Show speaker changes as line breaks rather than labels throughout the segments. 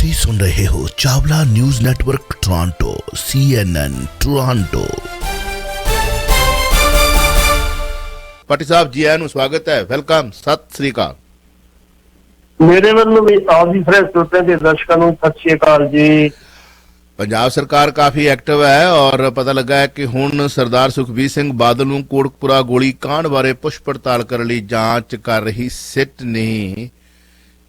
ਤੁਸੀਂ ਸੁਣ ਰਹੇ ਹੋ Chawla news network Toronto CNN Toronto. Patti Sahib ji ਆਇਆਂ ਨੂੰ ਸਵਾਗਤ ਹੈ, ਵੈਲਕਮ, ਸਤਿ ਸ੍ਰੀ ਅਕਾਲ।
ਮੇਰੇ ਵੱਲੋਂ ਵੀ ਆਪ ਦੀ ਫਰੈਸ਼ ਸਰੋਤਿਆਂ ਦੇ ਦਰਸ਼ਕਾਂ ਨੂੰ ਸਤਿ ਸ਼੍ਰੀ ਅਕਾਲ ਜੀ।
ਪੰਜਾਬ ਸਰਕਾਰ ਕਾਫੀ ਐਕਟਿਵ ਹੈ ਔਰ ਪਤਾ ਲੱਗਾ ਹੈ ਕਿ ਹੁਣ ਸਰਦਾਰ ਸੁਖਬੀਰ ਸਿੰਘ ਬਾਦਲ ਨੂੰ ਕੋਟਕਪੂਰਾ ਗੋਲੀ ਕਾਂਡ ਬਾਰੇ ਪੁੱਛ ਪੜਤਾਲ ਕਰਨ ਲਈ ਜਾਂਚ ਕਰ ਰਹੀ ਸਿੱਟ ਨੇ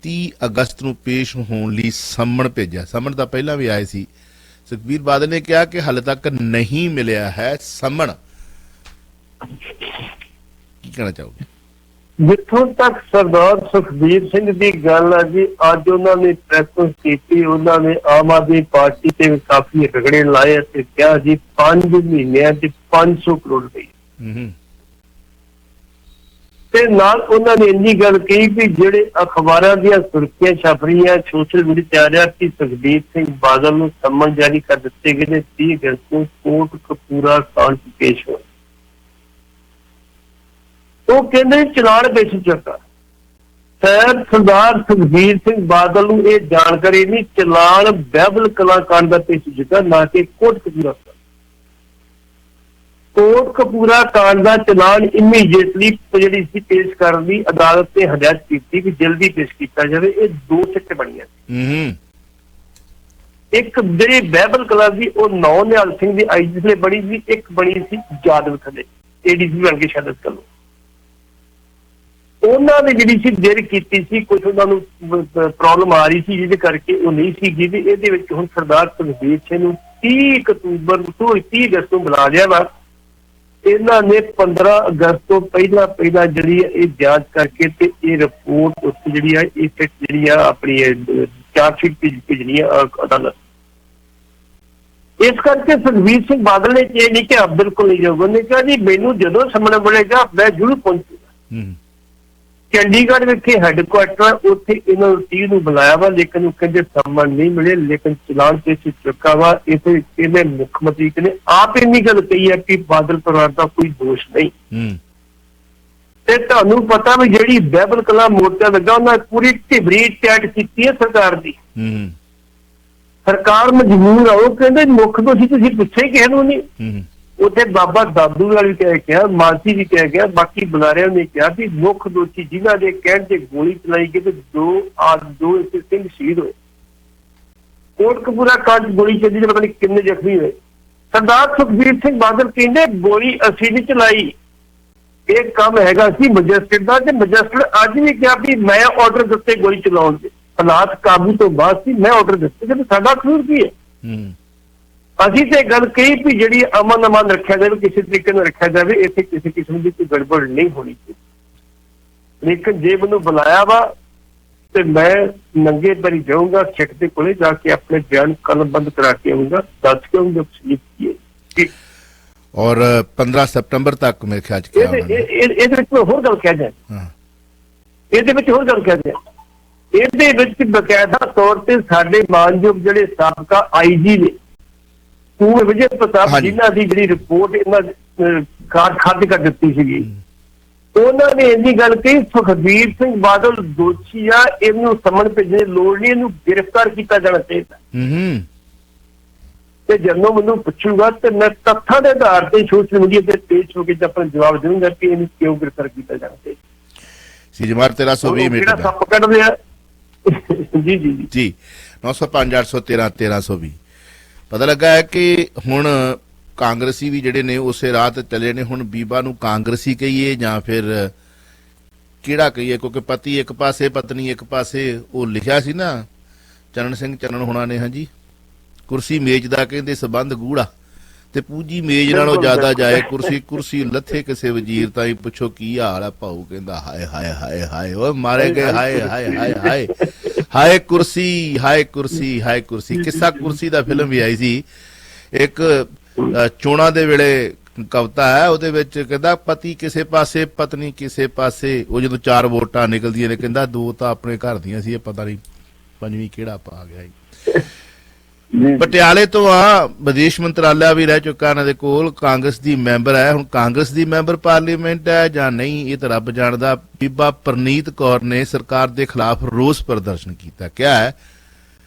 30 ਅਗਸਤ ਨੂੰ ਪੇਸ਼ ਹੋਣ ਲਈ ਸੰਮਣ ਭੇਜਿਆ। ਸੰਮਣ ਤਾਂ ਪਹਿਲਾਂ ਵੀ ਆਏ ਸੀ। ਸੁਖਬੀਰ ਬਾਦਲ ਨੇ ਕਿਹਾ ਕਿ ਹਾਲੇ ਤੱਕ ਨਹੀਂ ਮਿਲਿਆ ਹੈ ਸੰਮਣ। ਕੀ ਕਹਿਣਾ ਚਾਹੋਗੇ?
ਜਿੱਥੋਂ ਤੱਕ ਸਰਦਾਰ ਸੁਖਬੀਰ ਸਿੰਘ ਦੀ ਗੱਲ ਹੈ ਜੀ, ਅੱਜ ਉਹਨਾਂ ਨੇ ਪ੍ਰੈਸ ਕੀਤੀ, ਉਹਨਾਂ ਨੇ ਆਮ ਆਦਮੀ ਪਾਰਟੀ ਤੇ ਕਾਫੀ ਰਗੜੇ ਲਾਏ ਤੇ ਕਿਹਾ ਜੀ 5 ਮਹੀਨਿਆਂ ਚ 500 ਕਰੋੜ ਰੁਪਏ ਤੇ ਨਾਲ ਉਹਨਾਂ ਨੇ ਇੰਨੀ ਗੱਲ ਕਹੀ ਕਿ ਜਿਹੜੇ ਅਖਬਾਰਾਂ ਦੀਆਂ ਸੁਰਖੀਆਂ ਛਪ ਰਹੀਆਂ, ਸੋਸ਼ਲ ਮੀਡੀਆ ਤੇ ਆ ਰਿਹਾ ਕਿ ਸੁਖਬੀਰ ਸਿੰਘ ਬਾਦਲ ਨੂੰ ਸੰਮਨ ਜਾਰੀ ਕਰ ਦਿੱਤੇ ਗਏ ਨੇ 30 ਅਗਸਤ ਨੂੰ ਕੋਟਕਪੂਰਾ ਕਾਂਡ ਪੇਸ਼ ਹੋਏ। ਉਹ ਕਹਿੰਦੇ ਚਲਾਨ ਪੇਸ਼ ਚੁੱਕਾ। ਸਰ ਸਰਦਾਰ ਸੁਖਬੀਰ ਸਿੰਘ ਬਾਦਲ ਨੂੰ ਇਹ ਜਾਣਕਾਰੀ ਨਹੀਂ, ਚਲਾਨ ਬਾਈਬਲ ਕਲਾਕਾਂਡ ਦਾ ਪੇਸ਼ ਚੁੱਕਾ, ਨਾ ਕਿ ਕੋਟਕਪੂਰਾ ਕਾਂਡ ਦਾ ਚਲਾਨ ਇਮੀਡੀਏਟਲੀ ਜਿਹੜੀ ਸੀ ਪੇਸ਼ ਕਰਨ ਦੀ ਅਦਾਲਤ ਨੇ ਹਦਾਇਤ ਕੀਤੀ ਕਿ ਜਲਦੀ ਪੇਸ਼ ਕੀਤਾ ਜਾਵੇ। ਇਹ ਦੋ ਸਿੱਟੇ ਬਣੀਆਂ। ਇੱਕ ਜਿਹੜੀ ਬਾਈਬਲ ਕਲਾ ਦੀ ਉਹ ਨੌ ਨਿਹਾਲ ਸਿੰਘ ਦੀ ਆਈਜੀ ਲਈ ਬਣੀ ਸੀ, ਇੱਕ ਬਣੀ ਸੀ ਜਾਦਵ ਥੱਲੇ ADC ਬਣ ਕੇ ਸ਼ਹਾਦਤ ਕਰੋ। ਉਹਨਾਂ ਨੇ ਜਿਹੜੀ ਸੀ ਦੇਰ ਕੀਤੀ ਸੀ, ਕੁਝ ਉਹਨਾਂ ਨੂੰ ਪ੍ਰੋਬਲਮ ਆ ਰਹੀ ਸੀ ਜਿਹਦੇ ਕਰਕੇ ਉਹ ਨਹੀਂ ਸੀ ਗਈ। ਇਹਦੇ ਵਿੱਚ ਹੁਣ ਸਰਦਾਰ ਸੁਖਬੀਰ ਸਿੰਘ ਨੂੰ 30 ਅਕਤੂਬਰ ਤੋਂ 30 ਅਗਸਤ ਨੂੰ ਬੁਲਾ ਲਿਆ ਵਾ। ਇਹਨਾਂ ਨੇ 15 ਅਗਸਤ ਤੋਂ ਪਹਿਲਾਂ ਜਿਹੜੀ ਇਹ ਜਾਂਚ ਕਰਕੇ ਤੇ ਇਹ ਰਿਪੋਰਟ ਉੱਥੇ ਜਿਹੜੀ ਆ ਇਹ ਜਿਹੜੀ ਆ ਆਪਣੀ ਚਾਰਜਸ਼ੀਟ ਭੇਜਣੀ ਆ ਅਦਾਲਤ। ਇਸ ਕਰਕੇ ਸੁਖਬੀਰ ਸਿੰਘ ਬਾਦਲ ਨੇ ਇਹ ਨਹੀਂ ਕਿਹਾ ਬਿਲਕੁਲ ਨਹੀਂ ਜਾਊਗਾ। ਉਹਨੇ ਕਿਹਾ ਜੀ ਮੈਨੂੰ ਜਦੋਂ ਸਾਹਮਣੇ ਮਿਲੇਗਾ ਮੈਂ ਜ਼ਰੂਰ ਪਹੁੰਚੂਗਾ। ਚੰਡੀਗੜ੍ਹ ਵਿਖੇ ਹੈੱਡਕੁਆਟਰ ਉੱਥੇ ਇਹਨਾਂ ਨੂੰ 30 ਨੂੰ ਬੁਲਾਇਆ ਵਾ, ਲੇਕਿਨ ਉਹ ਕਹਿੰਦੇ ਸੰਮਨ ਨਹੀਂ ਮਿਲੇ, ਲੇਕਿਨ ਚਲਾਨ ਪੇਸ਼ ਚੁੱਕਾ ਵਾ। ਇਹਦੇ ਮੁੱਖ ਮੰਤਰੀ ਨੇ ਆਪ ਇੰਨੀ ਗੱਲ ਕਹੀ ਹੈ ਕਿ ਬਾਦਲ ਪਰਿਵਾਰ ਦਾ ਕੋਈ ਦੋਸ਼ ਨਹੀਂ। ਤੇ ਤੁਹਾਨੂੰ ਪਤਾ ਵੀ ਜਿਹੜੀ ਬਾਈਬਲ ਕਲਾ ਮੋਰਚਾ ਲੱਗਾ ਉਹਨਾਂ ਪੂਰੀ ਢਿਬਰੀ ਟੈਟ ਕੀਤੀ ਹੈ ਸਰਕਾਰ ਦੀ। ਸਰਕਾਰ ਮਜਬੂਰ ਆ। ਉਹ ਕਹਿੰਦੇ ਮੁੱਖ ਦੋਸ਼ੀ ਤੁਸੀਂ ਪੁੱਛੇ ਕਿਸੇ ਨੂੰ ਨਹੀਂ। ਉੱਥੇ ਬਾਬਾ ਦਾਦੂ ਵਾਲ ਵੀ ਕਹਿ ਗਿਆ, ਮਾਨਸੀ ਵੀ ਕਹਿ ਗਿਆ, ਬਾਕੀ ਬੁਲਾਰਿਆਂ ਨੇ ਕਿਹਾ ਵੀ ਮੁੱਖ ਦੋਸ਼ੀ ਜਿਨ੍ਹਾਂ ਦੇ ਕਹਿਣ ਤੇ ਗੋਲੀ ਚਲਾਈ ਗਈ ਤੇ ਦੋ ਸਿੰਘ ਸ਼ਹੀਦ ਹੋਏ। ਕੋਟਕਪੂਰਾ ਕਾਂਡ ਗੋਲੀ ਚੱਲੀ ਤੇ ਪਤਾ ਨਹੀਂ ਕਿੰਨੇ ਜ਼ਖਮੀ ਹੋਏ। ਸਰਦਾਰ ਸੁਖਬੀਰ ਸਿੰਘ ਬਾਦਲ ਕਹਿੰਦੇ ਗੋਲੀ ਅਸੀਂ ਨਹੀਂ ਚਲਾਈ, ਇਹ ਕੰਮ ਹੈਗਾ ਸੀ ਮੈਜਿਸਟਰੇਟ ਦਾ। ਤੇ ਮੈਜਿਸਟਰੇਟ ਅੱਜ ਵੀ ਕਿਹਾ ਵੀ ਮੈਂ ਆਰਡਰ ਦਿੱਤੇ ਗੋਲੀ ਚਲਾਉਣ ਦੇ, ਹਾਲਾਤ ਕਾਬੂ ਤੋਂ ਬਾਅਦ ਸੀ, ਮੈਂ ਆਰਡਰ ਦਿੱਤੇ ਤੇ ਸਾਡਾ ਕਸੂਰ ਕੀ ਹੈ? ਅਸੀਂ ਤੇ ਗੱਲ ਕਹੀ ਵੀ ਜਿਹੜੀ ਅਮਨ ਰੱਖਿਆ ਜਾਵੇ, ਕਿਸੇ ਤਰੀਕੇ ਨਾਲ ਰੱਖਿਆ ਜਾਵੇ, ਇੱਥੇ ਕਿਸੇ ਕਿਸਮ ਦੀ ਕੋਈ ਗੜਬੜ ਨਹੀਂ ਹੋਣੀ ਚਾਹੀਦੀ। ਲੇਕਿਨ ਜੇ ਮੈਨੂੰ ਬੁਲਾਇਆ ਵਾ ਤੇ ਮੈਂ ਨੰਗੇ ਪੈਰੀ ਜਾਊਂਗਾ, ਸਿੱਖ ਦੇ ਕੋਲੇ ਜਾ ਕੇ ਆਪਣੇ ਬਿਆਨ ਕਲਮਬੰਦ ਕਰਾ ਕੇ ਆਊਂਗਾ, ਦੱਸ ਕੇ ਆਊਂਗਾ ਕੀ।
ਔਰ 15 ਸਤੰਬਰ ਤੱਕ ਮੇਰੇ ਖਿਆਲ ਚ
ਇਹਦੇ ਵਿੱਚ ਹੋਰ ਗੱਲ ਕਹਿ ਜਾਏ, ਇਹਦੇ ਵਿੱਚ ਬਕਾਇਦਾ ਤੌਰ ਤੇ ਸਾਡੇ ਮਾਨਯੋਗ ਜਿਹੜੇ ਸਾਬਕਾ IG ਨੇ ਵਿਜੇ ਪ੍ਰਤਾਪ, ਜਿਨ੍ਹਾਂ ਦੀ ਜਿਹੜੀ ਰਿਪੋਰਟ ਇਹਨਾਂ ਖਾਰਜ ਕਰ ਦਿੱਤੀ ਸੀਗੀ, ਉਹਨਾਂ ਨੇ ਇੰਨੀ ਗੱਲ ਕਹੀ ਸੁਖਬੀਰ ਸਿੰਘ ਬਾਦਲ ਦੋਸ਼ੀ ਆ, ਇਹਨੂੰ ਸੰਮਨ ਭੇਜਣ ਦੀ ਲੋੜ ਨਹੀਂ, ਇਹਨੂੰ ਗ੍ਰਿਫਤਾਰ ਕੀਤਾ ਜਾਣਾ ਚਾਹੀਦਾ। ਤੇ ਜਦੋਂ ਮੈਨੂੰ ਪੁੱਛੂਗਾ ਤੇ ਮੈਂ ਤੱਥਾਂ ਦੇ ਆਧਾਰ ਤੇ ਸੋਸ਼ਲ ਮੀਡੀਆ ਤੇ ਪੇਸ਼ ਹੋ ਕੇ ਆਪਣਾ ਜਵਾਬ ਦੇਵਾਂਗਾ ਕਿ ਇਹਨੂੰ ਕਿਉਂ ਗ੍ਰਿਫਤਾਰ ਕੀਤਾ ਜਾਣਾ ਚਾਹੀਦਾ।
ਸੀਜਮਾਰ 1320
ਸੱਪ ਕੱਢਦੇ ਆ ਜੀ
905 813 1320। ਪਤਾ ਲੱਗਾ ਹੈ ਕਿ ਹੁਣ ਕਾਂਗਰਸੀ ਵੀ ਜਿਹੜੇ ਨੇ ਉਸੇ ਰਾਤ ਚੱਲੇ ਨੇ। ਹੁਣ ਬੀਬਾ ਨੂੰ ਕਾਂਗਰਸੀ ਕਹੀਏ ਜਾਂ ਫਿਰ ਕਿਹੜਾ ਕਹੀਏ, ਕਿਉਂਕਿ ਪਤੀ ਇੱਕ ਪਾਸੇ ਪਤਨੀ ਇੱਕ ਪਾਸੇ। ਉਹ ਲਿਖਿਆ ਸੀ ਨਾ ਚਰਨ ਸਿੰਘ ਚੰਨਣ ਹੋਣਾ ਨੇ, ਹਾਂਜੀ, ਕੁਰਸੀ ਮੇਜ਼ ਦਾ ਕਹਿੰਦੇ ਸਬੰਧ ਗੂੜਾ ਤੇ ਪੂਜੀ ਮੇਜ਼ ਨਾਲੋਂ ਜ਼ਿਆਦਾ ਜਾਏ ਕੁਰਸੀ ਲੱਥੇ ਕਿਸੇ ਵਜ਼ੀਰ ਤਾਂ ਹੀ ਪੁੱਛੋ ਕੀ ਹਾਲ ਆ ਭਾਊ। ਕਹਿੰਦਾ ਹਾਏ ਹਾਏ ਹਾਏ ਹਾਏ ਓਏ ਮਾਰੇ ਗਏ, ਹਾਏ ਹਾਏ ਹਾਏ ਹਾਏ ਹਾਏ ਕੁਰਸੀ, ਹਾਏ ਕੁਰਸੀ, ਹਾਏ ਕੁਰਸੀ। ਕਿੱਸਾ ਕੁਰਸੀ ਦਾ ਫਿਲਮ ਵੀ ਆਈ ਸੀ ਇੱਕ, ਚੋਣਾਂ ਦੇ ਵੇਲੇ ਕਵਿਤਾ ਹੈ, ਉਹਦੇ ਵਿੱਚ ਕਹਿੰਦਾ ਪਤੀ ਕਿਸੇ ਪਾਸੇ ਪਤਨੀ ਕਿਸੇ ਪਾਸੇ। ਉਹ ਜਦੋਂ 4 ਵੋਟਾਂ ਨਿਕਲਦੀਆਂ ਨੇ ਕਹਿੰਦਾ 2 ਤਾਂ ਆਪਣੇ ਘਰ ਦੀਆਂ ਸੀ, ਇਹ ਪਤਾ ਨਹੀਂ 5ਵੀਂ ਕਿਹੜਾ ਪਾ ਗਿਆ। ਪਟਿਆਲੇ ਤੋਂ ਆ ਵਿਦੇਸ਼ ਮੰਤਰਾਲਾ ਵੀ ਰਹਿ ਚੁੱਕਾ ਇਹਨਾਂ ਦੇ ਕੋਲ, ਕਾਂਗਰਸ ਦੀ ਮੈਂਬਰ ਹੈ। ਹੁਣ ਕਾਂਗਰਸ ਦੀ ਮੈਂਬਰ ਪਾਰਲੀਮੈਂਟ ਹੈ ਜਾਂ ਨਹੀਂ ਇਹ ਤਾਂ ਰੱਬ ਜਾਣਦਾ। ਬੀਬਾ ਪ੍ਰਨੀਤ ਕੌਰ ਨੇ ਸਰਕਾਰ ਦੇ ਖਿਲਾਫ ਰੋਸ ਪ੍ਰਦਰਸ਼ਨ ਕੀਤਾ। ਕਿਹਾ ਹੈ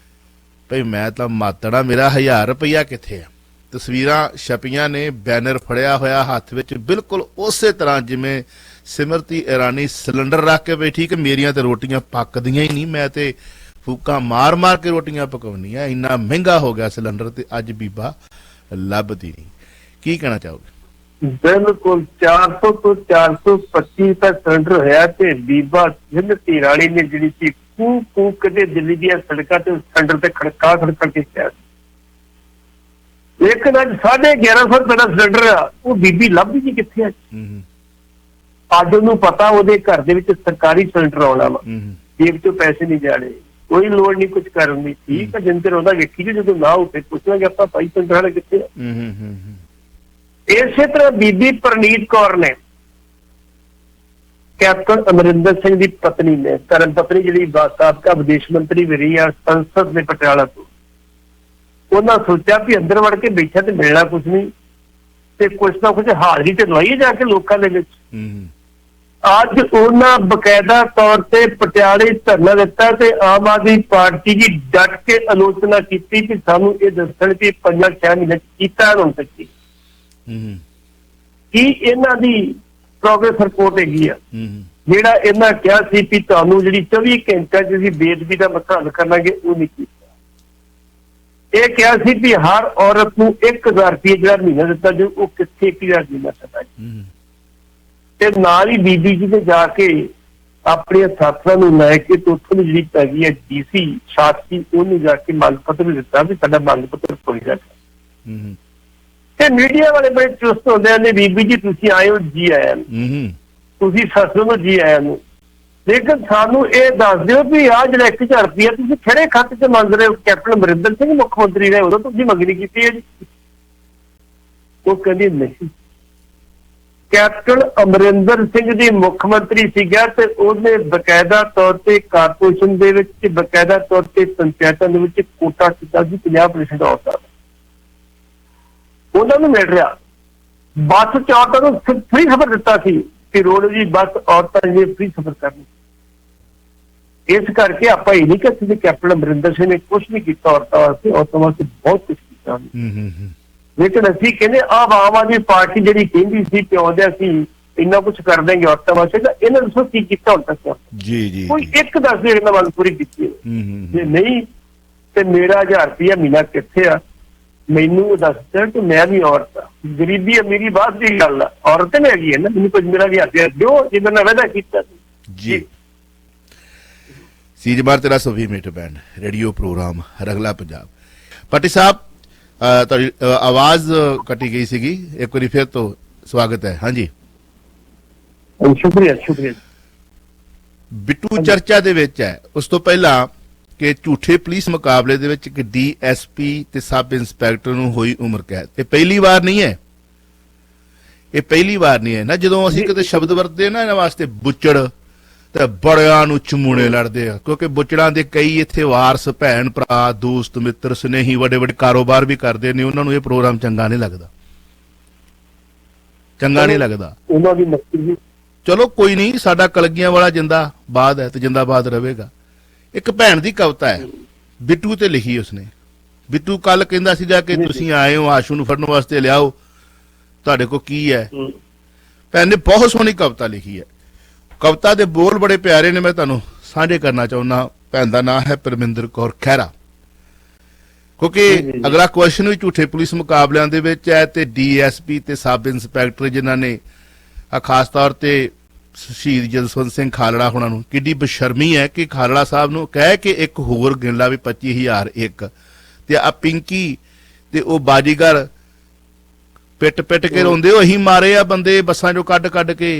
ਭਈ ਮੈਂ ਤਾਂ ਮਾਤੜਾ, ਮੇਰਾ 1000 ਰੁਪਈਆ ਕਿੱਥੇ ਆ। ਤਸਵੀਰਾਂ ਛਪੀਆਂ ਨੇ, ਬੈਨਰ ਫੜਿਆ ਹੋਇਆ ਹੱਥ ਵਿੱਚ, ਬਿਲਕੁਲ ਉਸੇ ਤਰ੍ਹਾਂ ਜਿਵੇਂ ਸਿਮਰਤੀ ਇਰਾਨੀ ਸਿਲੰਡਰ ਰੱਖ ਕੇ ਬੈਠੀ ਕਿ ਮੇਰੀਆਂ ਤੇ ਰੋਟੀਆਂ ਪੱਕਦੀਆਂ ਹੀ ਨਹੀਂ, ਮੈਂ ਤੇ ਫੂਕਾਂ ਮਾਰ ਮਾਰ ਕੇ ਰੋਟੀਆਂ ਪਕਾਉਣੀਆਂ, ਇੰਨਾ ਮਹਿੰਗਾ ਹੋ ਗਿਆ ਸਿਲੰਡਰ ਤੇ ਅੱਜ ਬੀਬਾ ਲੱਭਦੀ ਨਹੀਂ। ਕੀ ਕਹਿਣਾ ਚਾਹੋਗੇ?
ਬਿਲਕੁਲ 400 ਤੋਂ 425 ਤੱਕ ਸਿਲੰਡਰ ਹੋਇਆ ਤੇ ਬੀਬਾ ਸਿਮਰਤੀ ਇਰਾਨੀ ਨੇ ਜਿਹੜੀ ਸੀ ਕੂਕ ਕੇ ਦਿੱਲੀ ਦੀਆਂ ਸੜਕਾਂ ਤੇ ਸਿਲੰਡਰ ਤੇ ਖੜਕਾ ਕੇ ਪਿਆ। ਲੇਕਿਨ ਅੱਜ 1150 ਰੁਪਏ ਦਾ ਸਿਲੰਡਰ ਆ, ਉਹ ਬੀਬੀ ਲੱਭਦੀ ਨਹੀਂ ਕਿੱਥੇ ਆ। ਅੱਜ ਉਹਨੂੰ ਪਤਾ ਉਹਦੇ ਘਰ ਦੇ ਵਿੱਚ ਸਰਕਾਰੀ ਸਿਲੰਡਰ ਆਉਣਾ ਵਾ, ਜੇਬ ਚੋਂ ਪੈਸੇ ਨਹੀਂ ਜਾਣੇ, ਕੋਈ ਲੋੜ ਨਹੀਂ ਕੁਝ ਕਰਨ ਦੀ। ਠੀਕ ਆ, ਜਿੰਦਰ ਉਹਦਾ ਵੇਖੀ ਜਦੋਂ ਨਾ ਉੱਥੇ ਪੁੱਛਾਂਗੇ ਆਪਾਂ ਭਾਈ ਸਿਲੰਡਰ ਵਾਲੇ ਕਿੱਥੇ ਆ। ਇਸੇ ਤਰ੍ਹਾਂ ਬੀਬੀ ਪ੍ਰਨੀਤ ਕੌਰ ਨੇ ਕੈਪਟਨ ਅਮਰਿੰਦਰ ਸਿੰਘ ਦੀ ਪਤਨੀ ਨੇ, ਧਰਮ ਪਤਨੀ ਜਿਹੜੀ ਸਾਬਕਾ ਵਿਦੇਸ਼ ਮੰਤਰੀ ਵੀ ਰਹੀ ਆ ਸੰਸਦ ਦੇ ਪਟਿਆਲਾ ਤੋਂ, ਉਹਨਾਂ ਸੋਚਿਆ ਵੀ ਅੰਦਰ ਵੜ ਕੇ ਬੈਠਾ ਤੇ ਮਿਲਣਾ ਕੁਝ ਨਹੀਂ ਤੇ ਕੁਛ ਨਾ ਕੁਛ ਹਾਜ਼ਰੀ ਤੇ ਲਵਾਈਏ ਜਾ ਕੇ ਲੋਕਾਂ ਦੇ ਵਿੱਚ। ਅੱਜ ਉਹਨਾਂ ਬਕਾਇਦਾ ਤੌਰ ਤੇ ਪਟਿਆਲੇ ਧਰਨਾ ਦਿੱਤਾ ਤੇ ਆਮ ਆਦਮੀ ਪਾਰਟੀ ਦੀ ਡਟ ਕੇ ਆਲੋਚਨਾ ਕੀਤੀ ਕਿ ਸਾਨੂੰ ਇਹ ਦੱਸਣ ਕਿ 5-6 ਮਹੀਨੇ ਕੀਤਾ ਹੁਣ ਤੱਕ ਕੀ ਇਹਨਾਂ ਦੀ ਪ੍ਰੋਗਰੈਸ ਰਿਪੋਰਟ ਹੈਗੀ ਆ। ਜਿਹੜਾ ਇਹਨਾਂ ਕਿਹਾ ਸੀ ਵੀ ਤੁਹਾਨੂੰ ਜਿਹੜੀ 24 ਘੰਟਿਆਂ ਚ ਅਸੀਂ ਬੇਅਦਬੀ ਦਾ ਮਸਲਾ ਹੱਲ ਕਰਾਂਗੇ, ਉਹ ਨਹੀਂ ਕੀਤਾ। ਇਹ ਕਿਹਾ ਸੀ ਵੀ ਹਰ ਔਰਤ ਨੂੰ 1000 ਰੁਪਏ ਜਿਹੜਾ ਮਹੀਨਾ ਦਿੱਤਾ ਜੋ, ਉਹ ਕਿੱਥੇ 1000 ਮਹੀਨਾ ਦਿੱਤਾ ਤੇ ਨਾਲ ਹੀ ਬੀਬੀ ਜੀ ਨੇ ਜਾ ਕੇ ਆਪਣੀਆਂ ਸਾਥੀਆਂ ਨੂੰ ਲੈ ਕੇ ਤੇ ਉੱਥੋਂ ਦੀ ਜਿਹੜੀ ਪੈ ਗਈ ਹੈ ਡੀਸੀ ਸ਼ਾਸਕੀ, ਉਹਨੂੰ ਜਾ ਕੇ ਮੰਗ ਪੱਤਰ ਦਿੱਤਾ ਵੀ ਸਾਡਾ ਮੰਗ ਪੱਤਰ ਕੋਈ ਜਾ ਤੇ ਮੀਡੀਆ ਵਾਲੇ ਬੜੇ ਚੁਸਤ ਹੁੰਦੇ ਨੇ, ਬੀਬੀ ਜੀ ਤੁਸੀਂ ਆਏ ਹੋ, ਜੀ ਆਇਆਂ ਨੂੰ, ਤੁਸੀਂ ਸੱਸੂ ਨੂੰ ਜੀ ਆਇਆਂ ਨੂੰ, ਲੇਕਿਨ ਸਾਨੂੰ ਇਹ ਦੱਸ ਦਿਓ ਵੀ ਆਹ ਜਿਹੜਾ 1000 ਰੁਪਇਆ ਤੁਸੀਂ ਖੜੇ ਖਾਤੇ ਤੇ ਮੰਗ ਰਹੇ ਹੋ। ਕੈਪਟਨ ਅਮਰਿੰਦਰ ਸਿੰਘ ਮੁੱਖ ਮੰਤਰੀ ਰਹੇ ਉਦੋਂ ਤੁਸੀਂ ਮੰਗਣੀ ਕੀਤੀ ਹੈ ਜੀ। ਉਹ ਕਹਿੰਦੀ ਨਹੀਂ, ਕੈਪਟਨ ਅਮਰਿੰਦਰ ਸਿੰਘ ਜੀ ਮੁੱਖ ਮੰਤਰੀ ਸੀਗਾ ਤੇ ਉਹਨੇ ਬਕਾਇਦਾ ਤੌਰ ਤੇ ਕਾਰਪੋਰੇਸ਼ਨ ਦੇ ਵਿੱਚ, ਬਕਾਇਦਾ ਤੌਰ ਤੇ ਪੰਚਾਇਤਾਂ ਦੇ ਵਿੱਚ ਕੋਟਾ ਕੀਤਾ ਸੀ 50% ਔਰਤਾਂ ਦਾ, ਉਹਨਾਂ ਨੂੰ ਮਿਲ ਰਿਹਾ। ਬੱਸ ਚ ਔਰਤਾਂ ਨੂੰ ਫ੍ਰੀ ਸਫ਼ਰ ਦਿੱਤਾ ਸੀ ਕਿ ਰੋਡ ਦੀ ਬੱਸ ਔਰਤਾਂ ਨੇ ਫ੍ਰੀ ਸਫ਼ਰ ਕਰਨੀ। ਇਸ ਕਰਕੇ ਆਪਾਂ ਇਹ ਨਹੀਂ ਕਹਿ ਸਕਦੇ ਕੈਪਟਨ ਅਮਰਿੰਦਰ ਸਿੰਘ ਨੇ ਕੁਛ ਨਹੀਂ ਕੀਤਾ ਔਰਤਾਂ ਵਾਸਤੇ, ਔਰਤਾਂ ਵਾਸਤੇ ਬਹੁਤ ਕੁਛ ਕੀਤਾ। ਲੇਕਿਨ ਅਸੀਂ ਕਹਿੰਦੇ ਆਮ ਆਦਮੀ ਪਾਰਟੀ ਜਿਹੜੀ ਕਹਿੰਦੀ ਸੀ ਕਿ ਆਉਂਦੇ ਅਸੀਂ ਇੰਨਾ ਕੁਛ ਕਰ ਦੇਂਗੇ ਔਰਤਾਂ ਵਾਸਤੇ, ਤਾਂ ਇਹਨਾਂ ਦੱਸੋ ਕੀ ਕੀਤਾ ਹੁਣ ਤੱਕ? ਜੀ ਕੋਈ ਇੱਕ ਦੱਸ ਦੇ ਇਹਨਾਂ ਵੱਲ ਪੂਰੀ ਕੀਤੀ ਜੇ ਨਹੀਂ ਤੇ ਮੇਰਾ 1000 ਰੁਪਇਆ ਮਹੀਨਾ ਕਿੱਥੇ ਆ, ਮੈਨੂੰ ਦੱਸ ਦੇ ਕਿ ਮੈਂ ਵੀ ਔਰਤ ਆ। ਗਰੀਬੀ ਅਮੀਰੀ ਬਾਤ ਦੀ ਗੱਲ ਆ, ਔਰਤ ਨੇ ਹੈਗੀ ਹੈ ਨਾ, ਮੈਨੂੰ ਕੁਝ ਮੇਰਾ 1000 ਰੁਪਇਆ ਦਿਓ ਜਿੰਨਾ ਮੈਂ ਵਾਅਦਾ ਕੀਤਾ
ਜੀ। ਸੀਜਮਾਰ 1320 ਮੀਟਰ ਬੈਂਡ ਰੇਡੀਓ ਪ੍ਰੋਗਰਾਮ ਰਗਲਾ ਪੰਜਾਬ। ਪੱਟੀ ਸਾਹਿਬ ਤੁਹਾਡੀ ਆਵਾਜ਼ ਕੱਟੀ ਗਈ ਸੀਗੀ, ਇੱਕ ਵਾਰੀ ਫਿਰ ਤੋਂ ਸਵਾਗਤ ਹੈ। ਹਾਂਜੀ
ਸ਼ੁਕਰੀਆ।
ਬਿੱਟੂ ਚਰਚਾ ਦੇ ਵਿੱਚ ਹੈ, ਉਸ ਤੋਂ ਪਹਿਲਾਂ ਕਿ ਝੂਠੇ ਪੁਲਿਸ ਮੁਕਾਬਲੇ ਦੇ ਵਿੱਚ ਇੱਕ DSP ਤੇ ਸਬ ਇੰਸਪੈਕਟਰ ਨੂੰ ਹੋਈ ਉਮਰ ਕੈਦ। ਇਹ ਪਹਿਲੀ ਵਾਰ ਨਹੀਂ ਹੈ, ਇਹ ਪਹਿਲੀ ਵਾਰ ਨਹੀਂ ਹੈ ਨਾ ਜਦੋਂ ਅਸੀਂ ਕਿਤੇ ਸ਼ਬਦ ਵਰਤਦੇ ਨਾ ਇਹਨਾਂ ਵਾਸਤੇ ਬੁੱਚੜ ਤੇ ਬੜਿਆਂ ਨੂੰ ਚਮੂਣੇ ਲੜਦੇ ਆ, ਕਿਉਂਕਿ ਬੁੱਚੜਾਂ ਦੇ ਕਈ ਇੱਥੇ ਵਾਰਸ ਭੈਣ ਭਰਾ ਦੋਸਤ ਮਿੱਤਰ ਸਨੇਹੀ ਵੱਡੇ ਵੱਡੇ ਕਾਰੋਬਾਰ ਵੀ ਕਰਦੇ ਨੇ, ਉਹਨਾਂ ਨੂੰ ਇਹ ਪ੍ਰੋਗਰਾਮ ਚੰਗਾ ਨਹੀਂ ਲੱਗਦਾ, ਚੰਗਾ ਨਹੀਂ ਲੱਗਦਾ
ਉਹਨਾਂ ਦੀ ਮਸਤੀ।
ਚਲੋ ਕੋਈ ਨਹੀਂ, ਸਾਡਾ ਕਲਗੀਆਂ ਵਾਲਾ ਜਿੰਦਾਬਾਦ ਹੈ ਤੇ ਜਿੰਦਾਬਾਦ ਰਹੇਗਾ। ਇੱਕ ਭੈਣ ਦੀ ਕਵਿਤਾ ਹੈ ਬਿੱਟੂ ਤੇ ਲਿਖੀ ਉਸਨੇ। ਬਿੱਟੂ ਕੱਲ ਕਹਿੰਦਾ ਸੀਗਾ ਕਿ ਤੁਸੀਂ ਆਏ ਹੋ ਆਸ਼ੂ ਨੂੰ ਫੜਨ ਵਾਸਤੇ, ਲਿਆਓ ਤੁਹਾਡੇ ਕੋਲ ਕੀ ਹੈ। ਭੈਣ ਨੇ ਬਹੁਤ ਸੋਹਣੀ ਕਵਿਤਾ ਲਿਖੀ ਹੈ, ਕਵਿਤਾ ਦੇ ਬੋਲ ਬੜੇ ਪਿਆਰੇ ਨੇ, ਮੈਂ ਤੁਹਾਨੂੰ ਸਾਂਝੇ ਕਰਨਾ ਚਾਹੁੰਦਾ। ਭੈਣ ਦਾ ਨਾਮ ਹੈ ਪਰਮਿੰਦਰ ਕੌਰ ਖਹਿਰਾ। ਕਿਉਂਕਿ ਅਗਲਾ ਕੁਐਸਚਨ ਵੀ ਝੂਠੇ ਪੁਲਿਸ ਮੁਕਾਬਲਿਆਂ ਦੇ ਵਿੱਚ ਹੈ ਤੇ DSP ਤੇ ਸਬ ਇੰਸਪੈਕਟਰ ਜਿਨ੍ਹਾਂ ਨੇ ਖਾਸ ਤੌਰ ਤੇ ਸ਼ਹੀਦ ਜਸਵੰਤ ਸਿੰਘ ਖਾਲੜਾ ਹੋਣਾ ਨੂੰ, ਕਿੱਡੀ ਬਸ਼ਰਮੀ ਹੈ ਕਿ ਖਾਲੜਾ ਸਾਹਿਬ ਨੂੰ ਕਹਿ ਕੇ ਇੱਕ ਹੋਰ ਗਿਣ ਲਾ ਵੀ 25,000 ਇੱਕ, ਤੇ ਆ ਪਿੰਕੀ ਤੇ ਉਹ ਬਾਜੀਗਰ ਪਿੱਟ ਕੇ ਰੋਂਦੇ, ਉਹ ਅਸੀਂ ਮਾਰੇ ਆ ਬੰਦੇ ਬੱਸਾਂ ਚੋਂ ਕੱਢ ਕੇ।